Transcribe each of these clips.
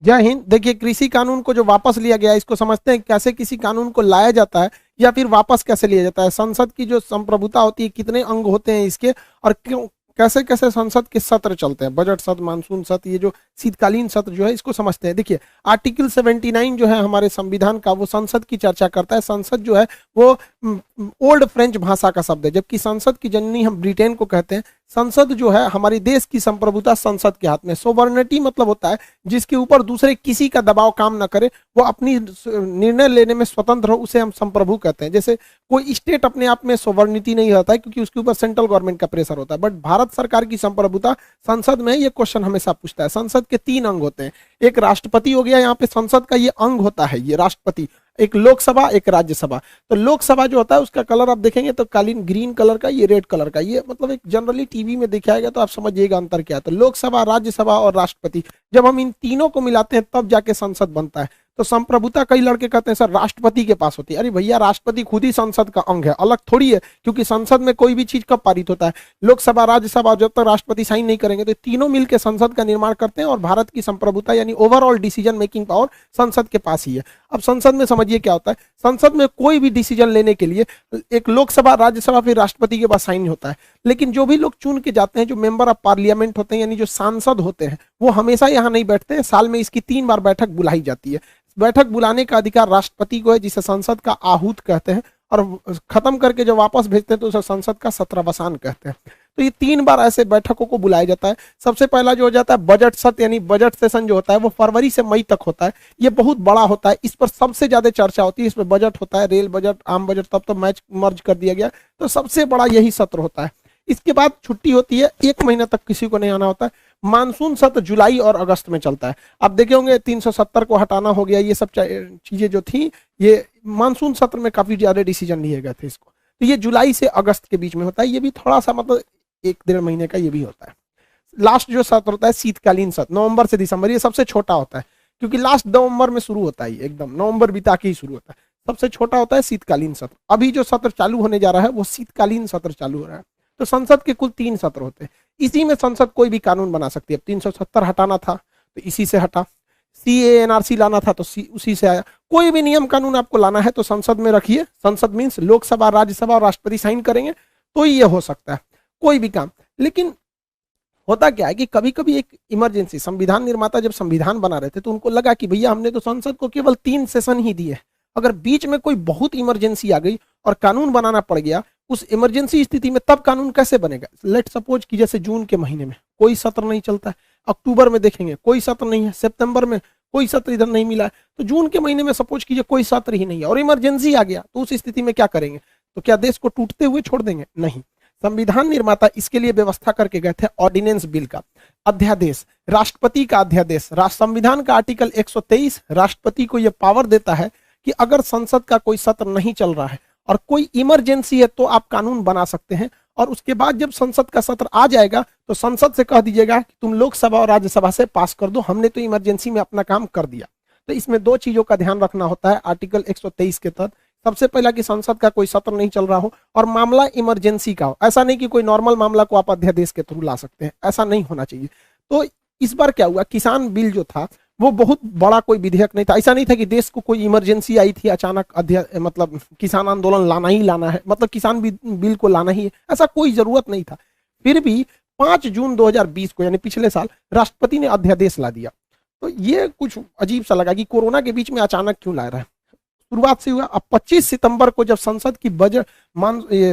जय हिंद। देखिए, कृषि कानून को जो वापस लिया गया है, इसको समझते हैं कैसे किसी कानून को लाया जाता है या फिर वापस कैसे लिया जाता है। संसद की जो संप्रभुता होती है, कितने अंग होते हैं इसके, और क्यों कैसे कैसे संसद के सत्र चलते हैं, बजट सत्र, मानसून सत्र, ये जो शीतकालीन सत्र जो है, इसको समझते हैं। देखिए, आर्टिकल 79 जो है हमारे संविधान का, वो संसद की चर्चा करता है। संसद जो है वो ओल्ड फ्रेंच भाषा का शब्द है, जबकि संसद की जननी हम ब्रिटेन को कहते हैं। संसद जो है हमारे देश की संप्रभुता संसद के हाथ में। सोवर्निटी मतलब होता है जिसके ऊपर दूसरे किसी का दबाव काम ना करे, वो अपनी निर्णय लेने में स्वतंत्र हो, उसे हम संप्रभु कहते हैं। जैसे कोई स्टेट अपने आप में सोवर्निटी नहीं होता है, क्योंकि उसके ऊपर सेंट्रल गवर्नमेंट का प्रेशर होता है। बट भारत सरकार की संप्रभुता संसद में, ये क्वेश्चन हमेशा पूछता है। संसद के 3 अंग होते हैं। एक राष्ट्रपति हो गया, यहाँ पे संसद का ये अंग होता है, ये राष्ट्रपति। एक लोकसभा, एक राज्यसभा। तो लोकसभा जो होता है उसका कलर आप देखेंगे तो कालीन ग्रीन कलर का, ये रेड कलर का, ये मतलब एक जनरली टीवी में दिखाएगा तो आप समझिएगा अंतर क्या है। तो लोकसभा, राज्यसभा और राष्ट्रपति, जब हम इन तीनों को मिलाते हैं तब जाके संसद बनता है। तो संप्रभुता कई लड़के कहते हैं सर राष्ट्रपति के पास होती है। अरे भैया, राष्ट्रपति खुद ही संसद का अंग है, अलग थोड़ी है। क्योंकि संसद में कोई भी चीज कब पारित होता है, लोकसभा, राज्यसभा, जब तक राष्ट्रपति साइन नहीं करेंगे। तो तीनों मिलकर संसद का निर्माण करते हैं और भारत की संप्रभुता यानी ओवरऑल डिसीजन मेकिंग पावर संसद के पास ही है। अब संसद में समझिए क्या होता है। संसद में कोई भी डिसीजन लेने के लिए एक लोकसभा, राज्यसभा, फिर राष्ट्रपति के पास साइन होता है। लेकिन जो भी लोग चुन के जाते हैं, जो मेंबर ऑफ पार्लियामेंट होते हैं यानी जो सांसद होते हैं, वो हमेशा यहाँ नहीं बैठते हैं। साल में इसकी 3 बार बैठक बुलाई जाती है। बैठक बुलाने का अधिकार राष्ट्रपति को है, जिसे संसद का आहूत कहते हैं। और खत्म करके जब वापस भेजते हैं तो उसे संसद का सत्रावसान कहते हैं। तो ये 3 बार ऐसे बैठकों को बुलाया जाता है। सबसे पहला जो हो जाता है बजट सत्र, यानी बजट सेशन जो होता है वो फरवरी से मई तक होता है। ये बहुत बड़ा होता है, इस पर सबसे ज्यादा चर्चा होती है। इसमें बजट होता है, रेल बजट, आम बजट, तब तो मैच मर्ज कर दिया गया। तो सबसे बड़ा यही सत्र होता है। इसके बाद छुट्टी होती है, 1 महीना तक किसी को नहीं आना होता है। मानसून सत्र जुलाई और अगस्त में चलता है। आप देखे होंगे 370 को हटाना हो गया, ये सब चीजें जो थी, ये मानसून सत्र में काफी ज्यादा डिसीजन लिए गए थे इसको। तो ये जुलाई से अगस्त के बीच में होता है। ये भी थोड़ा सा मतलब 1-1.5 महीने का ये भी होता है। लास्ट जो सत्र होता है शीतकालीन सत्र, नवंबर से दिसंबर, ये सबसे छोटा होता है क्योंकि लास्ट नवंबर में शुरू होता है, एकदम नवंबर बिता के ही शुरू होता है। सबसे छोटा होता है शीतकालीन सत्र। अभी जो सत्र चालू होने जा रहा है वो शीतकालीन सत्र चालू हो रहा है। तो संसद के कुल 3 सत्र होते हैं। इसी में संसद कोई भी कानून बना सकती है। 370 हटाना था तो इसी से हटा, CANRC लाना था तो उसी से आया। कोई भी नियम कानून आपको लाना है तो संसद में रखिए। संसद मीन्स लोकसभा, राज्यसभा और राष्ट्रपति साइन करेंगे तो ये हो सकता है कोई भी काम। लेकिन होता क्या है कि कभी कभी एक इमरजेंसी, संविधान निर्माता जब संविधान बना रहे थे तो उनको लगा कि भैया हमने तो संसद को केवल 3 सेशन ही दिए, अगर बीच में कोई बहुत इमरजेंसी आ गई और कानून बनाना पड़ गया, उस इमरजेंसी स्थिति में तब कानून कैसे बनेगा। लेट सपोज कि जैसे जून के महीने में कोई सत्र नहीं चलता है, अक्टूबर में देखेंगे कोई सत्र नहीं है, सितंबर में कोई सत्र इधर नहीं मिला है, तो जून के महीने में सपोज कीजिए कोई सत्र ही नहीं है और इमरजेंसी आ गया, तो उस स्थिति में क्या करेंगे। तो क्या देश को टूटते हुए छोड़ देंगे? नहीं। संविधान निर्माता इसके लिए व्यवस्था करके गए थे ऑर्डिनेंस बिल का अध्यादेश, राष्ट्रपति का अध्यादेश। संविधान का आर्टिकल 123 राष्ट्रपति को यह पावर देता है कि अगर संसद का कोई सत्र नहीं चल रहा है और कोई इमरजेंसी है तो आप कानून बना सकते हैं। और उसके बाद जब संसद का सत्र आ जाएगा तो संसद से कह दीजिएगा कि तुम लोकसभा और राज्यसभा से पास कर दो, हमने तो इमरजेंसी में अपना काम कर दिया। तो इसमें 2 चीजों का ध्यान रखना होता है आर्टिकल 123 के तहत। सबसे पहला कि संसद का कोई सत्र नहीं चल रहा हो और मामला इमरजेंसी का हो। ऐसा नहीं कि कोई नॉर्मल मामला को आप अध्यादेश के थ्रू ला सकते हैं, ऐसा नहीं होना चाहिए। तो इस बार क्या हुआ, किसान बिल जो था वो बहुत बड़ा कोई विधेयक नहीं था। ऐसा नहीं था कि देश को कोई इमरजेंसी आई थी अचानक, मतलब किसान आंदोलन लाना ही लाना है, मतलब किसान बिल को लाना ही है, ऐसा कोई जरूरत नहीं था। फिर भी 5 जून 2020 को यानी पिछले साल राष्ट्रपति ने अध्यादेश ला दिया। तो ये कुछ अजीब सा लगा कि कोरोना के बीच में अचानक क्यों ला रहा है। शुरुआत से हुआ। अब 25 सितंबर को जब संसद की बजट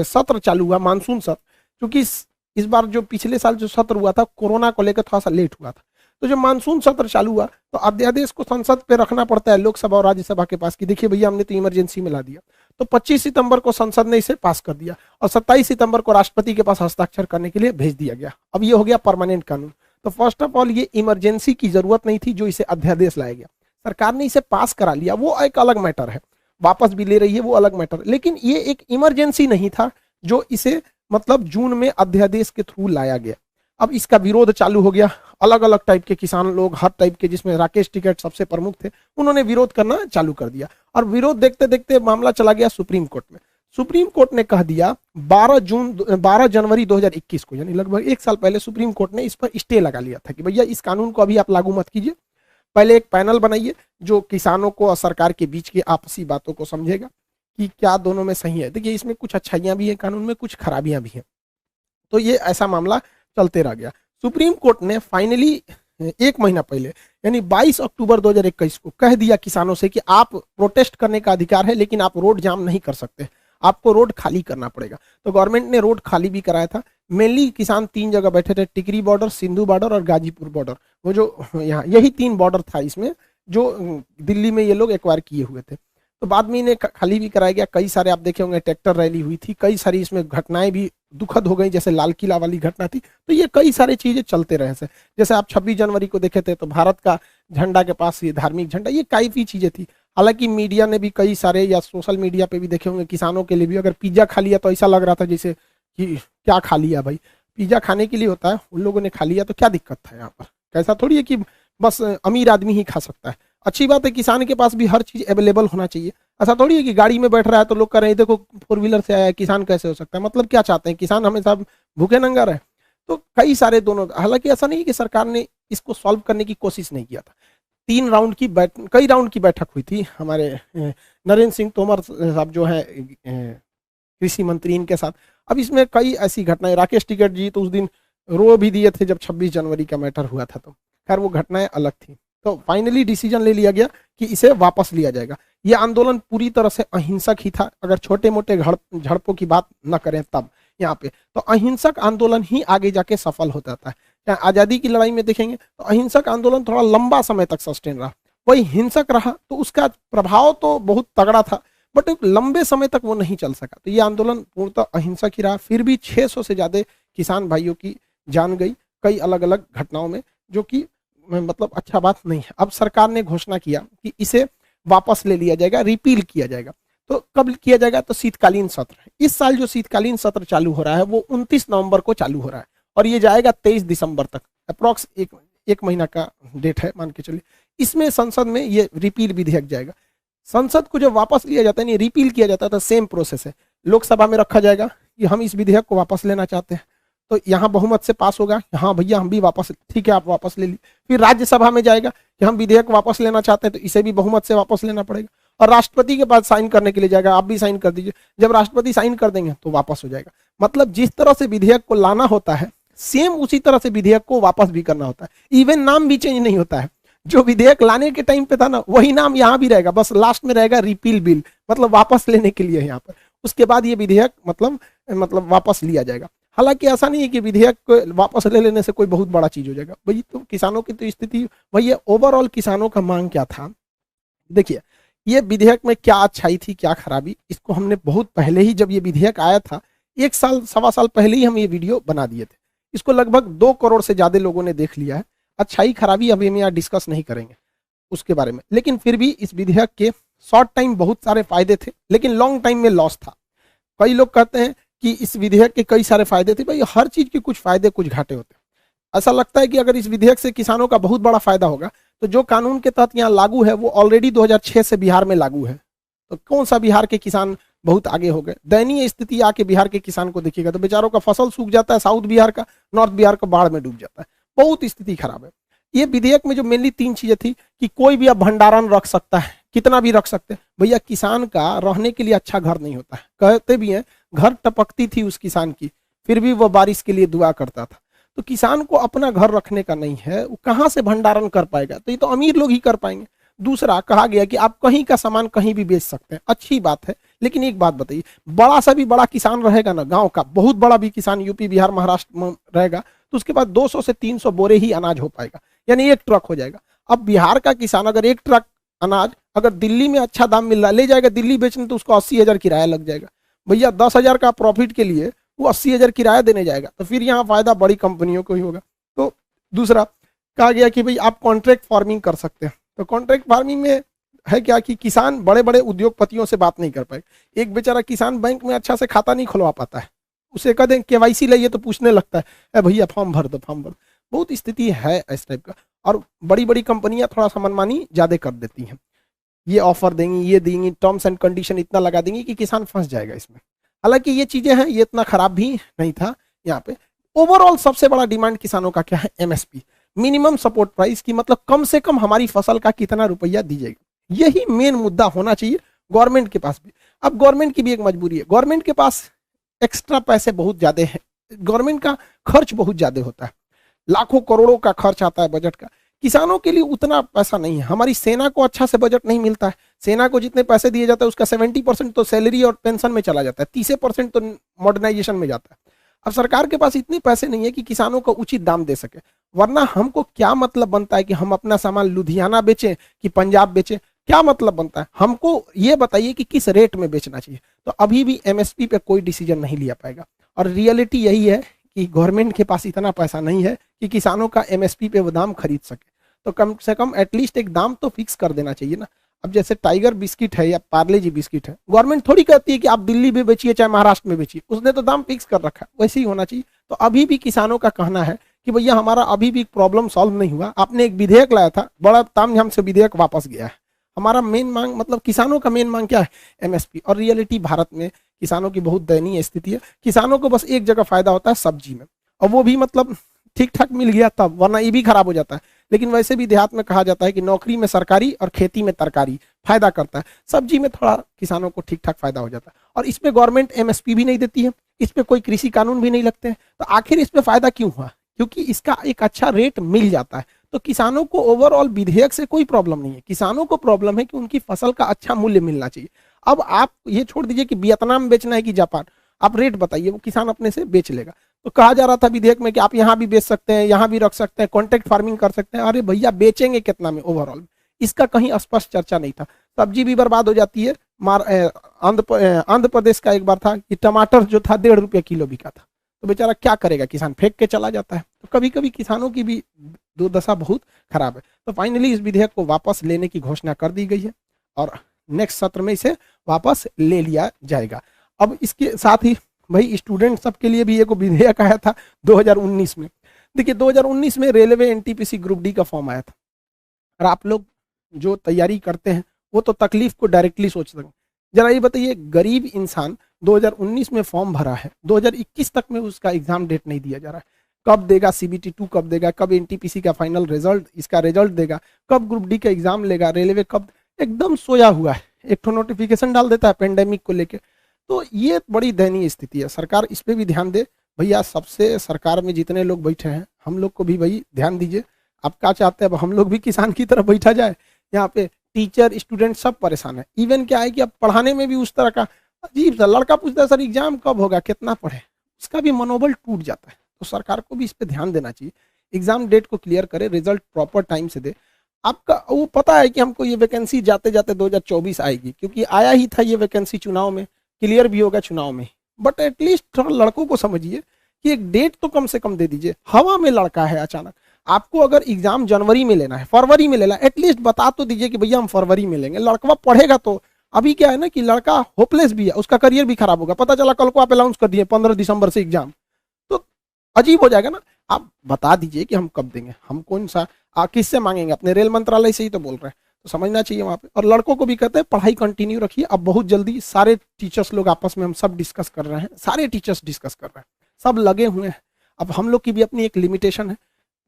सत्र चालू हुआ, मानसून सत्र, क्योंकि इस बार जो पिछले साल जो सत्र हुआ था कोरोना को लेकर थोड़ा सा लेट हुआ था, तो जब मानसून सत्र चालू हुआ तो अध्यादेश को संसद पे रखना पड़ता है लोकसभा और राज्यसभा के पास कि देखिए भैया हमने तो इमरजेंसी में ला दिया। तो 25 सितंबर को संसद ने इसे पास कर दिया और 27 सितंबर को राष्ट्रपति के पास हस्ताक्षर करने के लिए भेज दिया गया। अब ये हो गया परमानेंट कानून। तो फर्स्ट ऑफ ऑल ये इमरजेंसी की जरूरत नहीं थी जो इसे अध्यादेश लाया गया, सरकार ने इसे पास करा लिया, वो एक अलग मैटर है, वापस भी ले रही है वो अलग मैटर। लेकिन ये एक इमरजेंसी नहीं था जो इसे मतलब जून में अध्यादेश के थ्रू लाया गया। अब इसका विरोध चालू हो गया, अलग अलग टाइप के किसान लोग, हर टाइप के, जिसमें राकेश टिकैत सबसे प्रमुख थे, उन्होंने विरोध करना चालू कर दिया। और विरोध देखते देखते मामला चला गया सुप्रीम कोर्ट में। सुप्रीम कोर्ट ने कह दिया 12 जनवरी 2021 को, यानी लगभग 1 साल पहले सुप्रीम कोर्ट ने इस पर स्टे लगा लिया था कि भैया इस कानून को अभी आप लागू मत कीजिए, पहले एक पैनल बनाइए जो किसानों को और सरकार के बीच की आपसी बातों को समझेगा कि क्या दोनों में सही है। देखिए इसमें कुछ अच्छाइयां भी हैं कानून में, कुछ खराबियां भी हैं। तो ये ऐसा मामला चलते रह गया। सुप्रीम कोर्ट ने फाइनली एक महीना पहले यानी 22 अक्टूबर 2021 को कह दिया किसानों से कि आप प्रोटेस्ट करने का अधिकार है, लेकिन आप रोड जाम नहीं कर सकते, आपको रोड खाली करना पड़ेगा। तो गवर्नमेंट ने रोड खाली भी कराया था। मेनली किसान 3 जगह बैठे थे, टिकरी बॉर्डर, सिंधु बॉर्डर और गाजीपुर बॉर्डर। वो जो यहाँ यही 3 बॉर्डर था इसमें, जो दिल्ली में ये लोग एक्वायर किए हुए थे। तो बाद में इन्हें खाली भी कराया गया। कई सारे आप देखे होंगे ट्रैक्टर रैली हुई थी, कई सारी इसमें घटनाएं भी दुखद हो गई, जैसे लाल किला वाली घटना थी। तो ये कई सारी चीजें चलते रहे से, जैसे आप 26 जनवरी को देखे थे तो भारत का झंडा के पास ये धार्मिक झंडा, ये काफी चीजें थी। हालांकि मीडिया ने भी कई सारे, या सोशल मीडिया पे भी देखे होंगे, किसानों के लिए भी अगर पिज्जा खा लिया तो ऐसा लग रहा था जैसे कि क्या खा लिया भाई, पिज्जा खाने के लिए होता है, उन लोगों ने खा लिया तो क्या दिक्कत था यहाँ पर। कैसा थोड़ी है कि बस अमीर आदमी ही खा सकता है। अच्छी बात है किसान के पास भी हर चीज अवेलेबल होना चाहिए। ऐसा थोड़ी है कि गाड़ी में बैठ रहा है तो लोग कह रहे हैं देखो 4 व्हीलर से आया है, किसान कैसे हो सकता है। मतलब क्या चाहते हैं, किसान हमेशा भूखे नंगा रहे। तो कई सारे दोनों, हालांकि ऐसा नहीं है कि सरकार ने इसको सॉल्व करने की कोशिश नहीं किया था। 3 राउंड की कई राउंड की बैठक हुई थी हमारे नरेंद्र सिंह तोमर साहब जो है कृषि मंत्री, इनके साथ। अब इसमें कई ऐसी घटनाएं, राकेश टिकैत जी तो उस दिन रो भी दिए थे जब 26 जनवरी का मैटर हुआ था, तो खैर वो घटनाएं अलग थी। तो फाइनली डिसीजन ले लिया गया कि इसे वापस लिया जाएगा। ये आंदोलन पूरी तरह से अहिंसक ही था, अगर छोटे मोटे झड़पों की बात न करें तब यहाँ पे। तो अहिंसक आंदोलन ही आगे जाके सफल हो जाता है। चाहे आज़ादी की लड़ाई में देखेंगे तो अहिंसक आंदोलन थोड़ा लंबा समय तक सस्टेन रहा, वही हिंसक रहा तो उसका प्रभाव तो बहुत तगड़ा था, बट एक लंबे समय तक वो नहीं चल सका। तो ये आंदोलन पूर्णतः अहिंसक ही रहा। फिर भी 600 से ज्यादा किसान भाइयों की जान गई कई अलग अलग घटनाओं में, जो कि मतलब अच्छा बात नहीं है। अब सरकार ने घोषणा किया कि इसे वापस ले लिया जाएगा, रिपील किया जाएगा। तो कब किया जाएगा, तो शीतकालीन सत्र। इस साल जो शीतकालीन सत्र चालू हो रहा है वो 29 नवंबर को चालू हो रहा है और ये जाएगा 23 दिसंबर तक, अप्रॉक्स एक महीना का डेट है मान के चलिए। इसमें संसद में ये रिपील विधेयक जाएगा। संसद को जब वापस लिया जाता है, नहीं रिपील किया जाता है, तो सेम प्रोसेस है। लोकसभा में रखा जाएगा कि हम इस विधेयक को वापस लेना चाहते हैं, तो यहाँ बहुमत से पास होगा, हाँ भैया हम भी वापस, ठीक है आप वापस ले लीजिए। फिर राज्यसभा में जाएगा कि हम विधेयक वापस लेना चाहते हैं, तो इसे भी बहुमत से वापस लेना पड़ेगा। और राष्ट्रपति के पास साइन करने के लिए जाएगा, आप भी साइन कर दीजिए। जब राष्ट्रपति साइन कर देंगे तो वापस हो जाएगा। मतलब जिस तरह से विधेयक को लाना होता है, सेम उसी तरह से विधेयक को वापस भी करना होता है। इवन नाम भी चेंज नहीं होता है, जो विधेयक लाने के टाइम पे था ना वही नाम यहाँ भी रहेगा, बस लास्ट में रहेगा रिपील बिल, मतलब वापस लेने के लिए यहाँ पर। उसके बाद ये विधेयक मतलब वापस लिया जाएगा। हालांकि ऐसा नहीं है कि विधेयक को वापस ले लेने से कोई बहुत बड़ा चीज हो जाएगा भाई। तो किसानों की तो स्थिति वही है। ओवरऑल किसानों का मांग क्या था, देखिए ये विधेयक में क्या अच्छाई थी क्या खराबी, इसको हमने बहुत पहले ही, जब ये विधेयक आया था 1 साल 1.25 साल पहले ही हम ये वीडियो बना दिए थे। इसको लगभग 2 करोड़ से ज्यादा लोगों ने देख लिया है। अच्छाई खराबी अभी हम यहाँ डिस्कस नहीं करेंगे उसके बारे में, लेकिन फिर भी इस विधेयक के शॉर्ट टाइम बहुत सारे फायदे थे, लेकिन लॉन्ग टाइम में लॉस था। कई लोग कहते हैं कि इस विधेयक के कई सारे फायदे थे, भाई हर चीज के कुछ फायदे कुछ घाटे होते हैं। ऐसा लगता है कि अगर इस विधेयक से किसानों का बहुत बड़ा फायदा होगा, तो जो कानून के तहत यहाँ लागू है वो ऑलरेडी 2006 से बिहार में लागू है। तो कौन सा बिहार के किसान बहुत आगे हो गए। दयनीय स्थिति आके बिहार के किसान को देखिएगा तो बेचारों का फसल सूख जाता है, साउथ बिहार का, नॉर्थ बिहार का बाढ़ में डूब जाता है, बहुत स्थिति खराब है। ये विधेयक में जो मेनली 3 चीजें थी कि कोई भी अब भंडारण रख सकता है, कितना भी रख सकते हैं। भैया किसान का रहने के लिए अच्छा घर नहीं होता है, कहते भी हैं घर टपकती थी उस किसान की, फिर भी वो बारिश के लिए दुआ करता था। तो किसान को अपना घर रखने का नहीं है, वो कहाँ से भंडारण कर पाएगा, तो ये तो अमीर लोग ही कर पाएंगे। दूसरा कहा गया कि आप कहीं का सामान कहीं भी बेच सकते हैं, अच्छी बात है, लेकिन एक बात बताइए, बड़ा सा भी बड़ा किसान रहेगा ना, गांव का बहुत बड़ा भी किसान यूपी बिहार महाराष्ट्र में रहेगा, तो उसके पास 200 से 300 बोरे ही अनाज हो पाएगा, यानी 1 ट्रक हो जाएगा। अब बिहार का किसान अगर 1 ट्रक अनाज अगर दिल्ली में अच्छा दाम मिल रहा है ले जाएगा दिल्ली बेचने, तो उसको 80,000 किराया लग जाएगा। भैया 10,000 का प्रॉफिट के लिए वो 80,000 किराया देने जाएगा, तो फिर यहाँ फायदा बड़ी कंपनियों को ही होगा। तो दूसरा कहा गया कि भाई आप कॉन्ट्रैक्ट फार्मिंग कर सकते हैं। तो कॉन्ट्रैक्ट फार्मिंग में है क्या कि किसान बड़े बड़े उद्योगपतियों से बात नहीं कर पाए। एक बेचारा किसान बैंक में अच्छा से खाता नहीं खुलवा पाता है, उसे कह दें केवाईसी लाइए तो पूछने लगता है भैया फॉर्म भर दो, फॉर्म भर। बहुत स्थिति है इस टाइप का, और बड़ी बड़ी कंपनियां थोड़ा सा मनमानी ज्यादा कर देती हैं, ये ऑफर देंगी, ये देंगी, टर्म्स एंड कंडीशन इतना लगा देंगी कि किसान फंस जाएगा इसमें। हालांकि ये चीजें हैं, ये इतना खराब भी नहीं था यहाँ पे। ओवरऑल सबसे बड़ा डिमांड किसानों का क्या है, एमएसपी, मिनिमम सपोर्ट प्राइस की मतलब कम से कम हमारी फसल का कितना रुपया दीजिएगा, यही मेन मुद्दा होना चाहिए गवर्नमेंट के पास भी। अब गवर्नमेंट की भी एक मजबूरी है, गवर्नमेंट के पास एक्स्ट्रा पैसे बहुत ज्यादा हैं, गवर्नमेंट का खर्च बहुत ज्यादा होता है, लाखों करोड़ों का खर्च आता है बजट का, किसानों के लिए उतना पैसा नहीं है। हमारी सेना को अच्छा से बजट नहीं मिलता है, सेना को जितने पैसे दिए जाते हैं उसका 70% तो सैलरी और पेंशन में चला जाता है, 30% तो मॉडर्नाइजेशन में जाता है। अब सरकार के पास इतने पैसे नहीं है कि किसानों को उचित दाम दे सके, वरना हमको क्या मतलब बनता है कि हम अपना सामान लुधियाना बेचें कि पंजाब बेचें, क्या मतलब बनता है? हमको ये बताइए कि किस रेट में बेचना चाहिए। तो अभी भी एमएसपी पे कोई डिसीजन नहीं लिया पाएगा, और रियलिटी यही है कि गवर्नमेंट के पास इतना पैसा नहीं है कि किसानों का एमएसपी पे वो दाम खरीद सके। तो कम से कम एटलीस्ट एक दाम तो फिक्स कर देना चाहिए ना। अब जैसे टाइगर बिस्किट है या पार्ले जी बिस्किट है, गवर्नमेंट थोड़ी कहती है कि आप दिल्ली में बेचिए चाहे महाराष्ट्र में बेचिए, उसने तो दाम फिक्स कर रखा है, वैसे ही होना चाहिए। तो अभी भी किसानों का कहना है कि भैया हमारा अभी भी प्रॉब्लम सॉल्व नहीं हुआ, आपने एक विधेयक लाया था, बड़ा तामझाम से विधेयक वापस गया है। हमारा मेन मांग मतलब किसानों का मेन मांग क्या है? एमएसपी। और रियलिटी भारत में किसानों की बहुत दयनीय स्थिति है, किसानों को बस एक जगह फायदा होता है सब्जी में, और वो भी मतलब ठीक ठाक मिल गया तब, वरना ये भी खराब हो जाता है। लेकिन वैसे भी देहात में कहा जाता है कि नौकरी में सरकारी और खेती में तरकारी फायदा करता है, सब्जी में थोड़ा किसानों को ठीक ठाक फायदा हो जाता है। और इसमें गवर्नमेंट एमएसपी भी नहीं देती है, इस पे कोई कृषि कानून भी नहीं लगते हैं, तो आखिर इस पे फायदा क्यों हुआ? क्योंकि इसका एक अच्छा रेट मिल जाता है। तो किसानों को ओवरऑल विधेयक से कोई प्रॉब्लम नहीं है, किसानों को प्रॉब्लम है कि उनकी फसल का अच्छा मूल्य मिलना चाहिए। अब आप ये छोड़ दीजिए कि वियतनाम बेचना है कि जापान, आप रेट बताइए, वो किसान अपने से बेच लेगा। तो कहा जा रहा था विधेयक में कि आप यहाँ भी बेच सकते हैं, यहाँ भी रख सकते हैं, कॉन्ट्रैक्ट फार्मिंग कर सकते हैं। अरे भैया बेचेंगे कितना में ओवरऑल? इसका कहीं स्पष्ट चर्चा नहीं था। सब्जी भी बर्बाद हो जाती है। आंध्र प्रदेश का एक बार था कि टमाटर जो था 1.5 रुपये किलो बिका था, तो बेचारा क्या करेगा, किसान फेंक के चला जाता है। तो कभी कभी किसानों की भी दुर्दशा बहुत खराब है। तो फाइनली इस विधेयक को वापस लेने की घोषणा कर दी गई है और नेक्स्ट सत्र में इसे वापस ले लिया जाएगा। अब इसके साथ ही भाई स्टूडेंट सब के लिए भी एक विधेयक आया था 2019 में। देखिए 2019 में रेलवे एनटीपीसी ग्रुप डी का फॉर्म आया था, और आप लोग जो तैयारी करते हैं वो तो तकलीफ को डायरेक्टली सोच सकते हैं। जरा ये बताइए, गरीब इंसान 2019 में फॉर्म भरा है, 2021 तक में उसका एग्जाम डेट नहीं दिया जा रहा है। कब देगा CBT 2, कब देगा, कब एनटीपीसी का फाइनल रिजल्ट, इसका रिजल्ट देगा, कब ग्रुप डी का एग्जाम लेगा, रेलवे कब, एकदम सोया हुआ है। एक तो नोटिफिकेशन डाल देता है पेंडेमिक को लेके। तो ये बड़ी दयनीय स्थिति है, सरकार इस पे भी ध्यान दे भैया। सबसे सरकार में जितने लोग बैठे हैं हम लोग को भी भाई ध्यान दीजिए। आप क्या चाहते हैं, अब हम लोग भी किसान की तरफ बैठा जाए? यहाँ पे टीचर स्टूडेंट सब परेशान है। इवन क्या है कि अब पढ़ाने में भी उस तरह का अजीब सा, लड़का पूछता है सर एग्जाम कब होगा, कितना पढ़े, उसका भी मनोबल टूट जाता है। तो सरकार को भी इस पे ध्यान देना चाहिए, एग्जाम डेट को क्लियर करे, रिजल्ट प्रॉपर टाइम से दे। आपका वो पता है कि हमको ये वैकेंसी जाते जाते 2024 आएगी, क्योंकि आया ही था ये वैकेंसी चुनाव में, क्लियर भी होगा चुनाव में। बट एटलीस्ट थोड़ा लड़कों को समझिए कि एक डेट तो कम से कम दे दीजिए। हवा में लड़का है अचानक, आपको अगर एग्जाम जनवरी में लेना है, फरवरी में लेना है, एटलीस्ट बता तो दीजिए कि भैया हम फरवरी में लेंगे। लड़का पढ़ेगा तो। अभी क्या है ना कि लड़का होपलेस भी है, उसका करियर भी खराब होगा। पता चला कल को आप अनाउंस कर दिए 15 दिसंबर से एग्जाम, तो अजीब हो जाएगा ना। आप बता दीजिए कि हम कब देंगे, हम कौन सा किससे मांगेंगे, अपने रेल मंत्रालय से ही तो बोल रहे हैं, तो समझना चाहिए वहाँ पे। और लड़कों को भी कहते हैं पढ़ाई कंटिन्यू रखिए। अब बहुत जल्दी सारे टीचर्स लोग आपस में हम सब डिस्कस कर रहे हैं, सारे टीचर्स डिस्कस कर रहे हैं, सब लगे हुए हैं। अब हम लोग की भी अपनी एक लिमिटेशन है,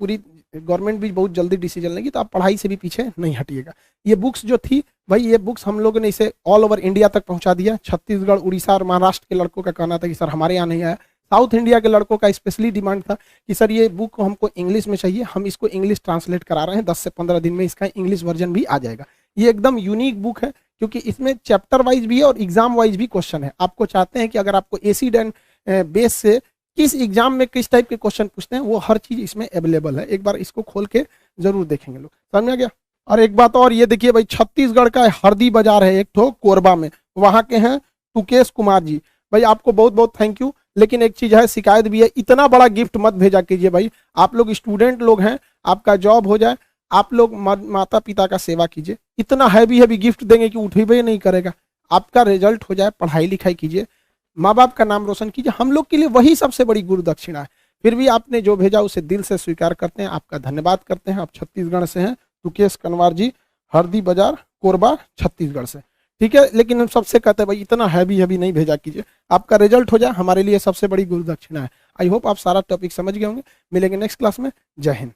पूरी गवर्नमेंट भी बहुत जल्दी डिसीजन लेगी, तो आप पढ़ाई से भी पीछे नहीं हटिएगा। ये बुक्स जो थी भाई, ये बुक्स हम लोगों ने इसे ऑल ओवर इंडिया तक पहुंचा दिया। छत्तीसगढ़, उड़ीसा और महाराष्ट्र के लड़कों का कहना था कि सर हमारे यहाँ नहीं आया। साउथ इंडिया के लड़कों का स्पेशली डिमांड था कि सर ये बुक हमको इंग्लिश में चाहिए, हम इसको इंग्लिश ट्रांसलेट करा रहे हैं, 10 से 15 दिन में इसका इंग्लिश वर्जन भी आ जाएगा। ये एकदम यूनिक बुक है, क्योंकि इसमें चैप्टर वाइज भी है और एग्जाम वाइज भी क्वेश्चन है। आपको चाहते हैं कि अगर आपको एसिड एंड बेस से किस एग्जाम में किस टाइप के क्वेश्चन पूछते हैं, वो हर चीज इसमें अवेलेबल है। एक बार इसको खोल के जरूर देखेंगे लोग, समझ आ गया। और एक बात और, ये देखिए भाई, छत्तीसगढ़ का हरदी बाजार है एक तो कोरबा में, वहां के हैं तुकेश कुमार जी, भाई आपको बहुत बहुत थैंक यू। लेकिन एक चीज है, शिकायत भी है, इतना बड़ा गिफ्ट मत भेजा कीजिए भाई। आप लोग स्टूडेंट लोग हैं, आपका जॉब हो जाए, आप लोग माता पिता का सेवा कीजिए। इतना हैवी हैवी गिफ्ट देंगे कि उठेबे नहीं करेगा। आपका रिजल्ट हो जाए, पढ़ाई लिखाई कीजिए, माँ बाप का नाम रोशन कीजिए, हम लोग के लिए वही सबसे बड़ी गुरु दक्षिणा है। फिर भी आपने जो भेजा उसे दिल से स्वीकार करते हैं, आपका धन्यवाद करते हैं। आप छत्तीसगढ़ से हैं, तुकेश कनवार जी, हरदी बाजार कोरबा छत्तीसगढ़ से, ठीक है। लेकिन हम सबसे कहते हैं भाई इतना हैवी हैवी नहीं भेजा कीजिए, आपका रिजल्ट हो जाए, हमारे लिए सबसे बड़ी गुरु दक्षिणा है। आई होप आप सारा टॉपिक समझ गए होंगे। मिलेंगे नेक्स्ट क्लास में। जय हिंद।